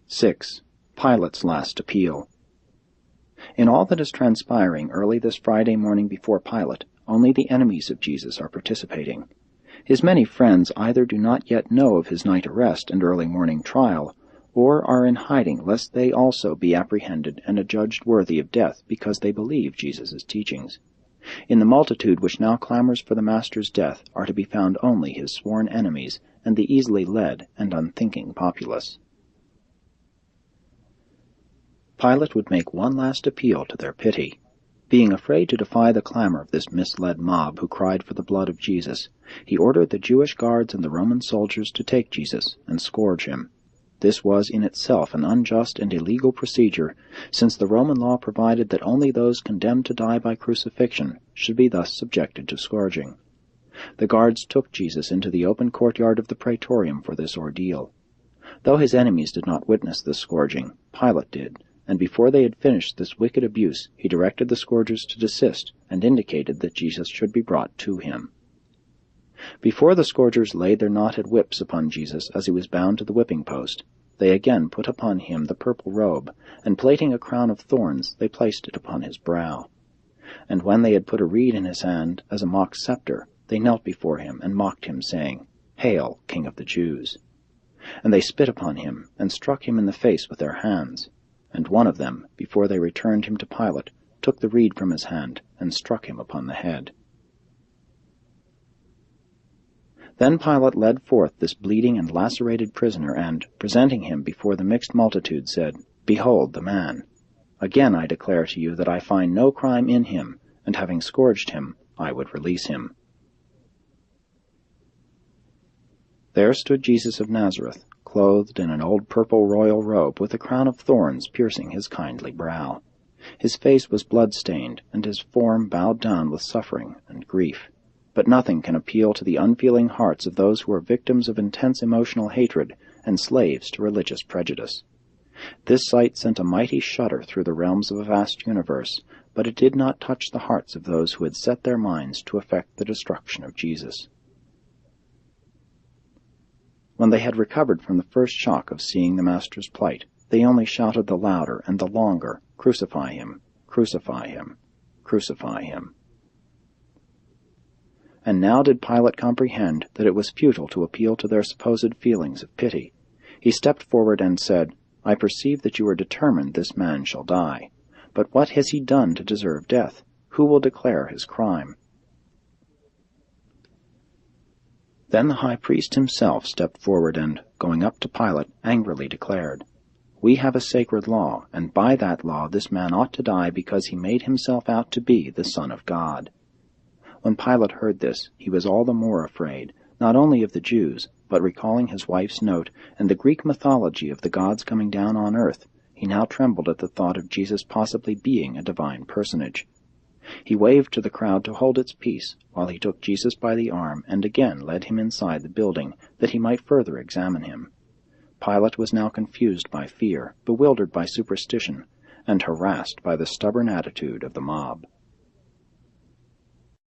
6. Pilate's last appeal. In all that is transpiring early this Friday morning before Pilate, only the enemies of Jesus are participating. His many friends either do not yet know of his night arrest and early morning trial, or are in hiding lest they also be apprehended and adjudged worthy of death because they believe Jesus' teachings. In the multitude which now clamors for the Master's death are to be found only his sworn enemies and the easily led and unthinking populace. Pilate would make one last appeal to their pity. Being afraid to defy the clamor of this misled mob who cried for the blood of Jesus, he ordered the Jewish guards and the Roman soldiers to take Jesus and scourge him. This was in itself an unjust and illegal procedure, since the Roman law provided that only those condemned to die by crucifixion should be thus subjected to scourging. The guards took Jesus into the open courtyard of the praetorium for this ordeal. Though his enemies did not witness this scourging, Pilate did, and before they had finished this wicked abuse, he directed the scourgers to desist and indicated that Jesus should be brought to him. Before the scourgers laid their knotted whips upon Jesus as he was bound to the whipping post, they again put upon him the purple robe, and plaiting a crown of thorns, they placed it upon his brow. And when they had put a reed in his hand as a mock scepter, they knelt before him and mocked him, saying, "Hail, King of the Jews!" And they spit upon him, and struck him in the face with their hands. And one of them, before they returned him to Pilate, took the reed from his hand, and struck him upon the head. Then Pilate led forth this bleeding and lacerated prisoner, and, presenting him before the mixed multitude, said, "Behold the man! Again I declare to you that I find no crime in him, and having scourged him, I would release him." There stood Jesus of Nazareth, clothed in an old purple royal robe with a crown of thorns piercing his kindly brow. His face was blood-stained, and his form bowed down with suffering and grief. But nothing can appeal to the unfeeling hearts of those who are victims of intense emotional hatred and slaves to religious prejudice. This sight sent a mighty shudder through the realms of a vast universe, but it did not touch the hearts of those who had set their minds to effect the destruction of Jesus. When they had recovered from the first shock of seeing the Master's plight, they only shouted the louder and the longer, "Crucify him! Crucify him! Crucify him!" And now did Pilate comprehend that it was futile to appeal to their supposed feelings of pity. He stepped forward and said, "I perceive that you are determined this man shall die. But what has he done to deserve death? Who will declare his crime?" Then the high priest himself stepped forward and, going up to Pilate, angrily declared, "We have a sacred law, and by that law this man ought to die because he made himself out to be the Son of God." When Pilate heard this, he was all the more afraid, not only of the Jews, but recalling his wife's note and the Greek mythology of the gods coming down on earth, he now trembled at the thought of Jesus possibly being a divine personage. He waved to the crowd to hold its peace, while he took Jesus by the arm and again led him inside the building, that he might further examine him. Pilate was now confused by fear, bewildered by superstition, and harassed by the stubborn attitude of the mob.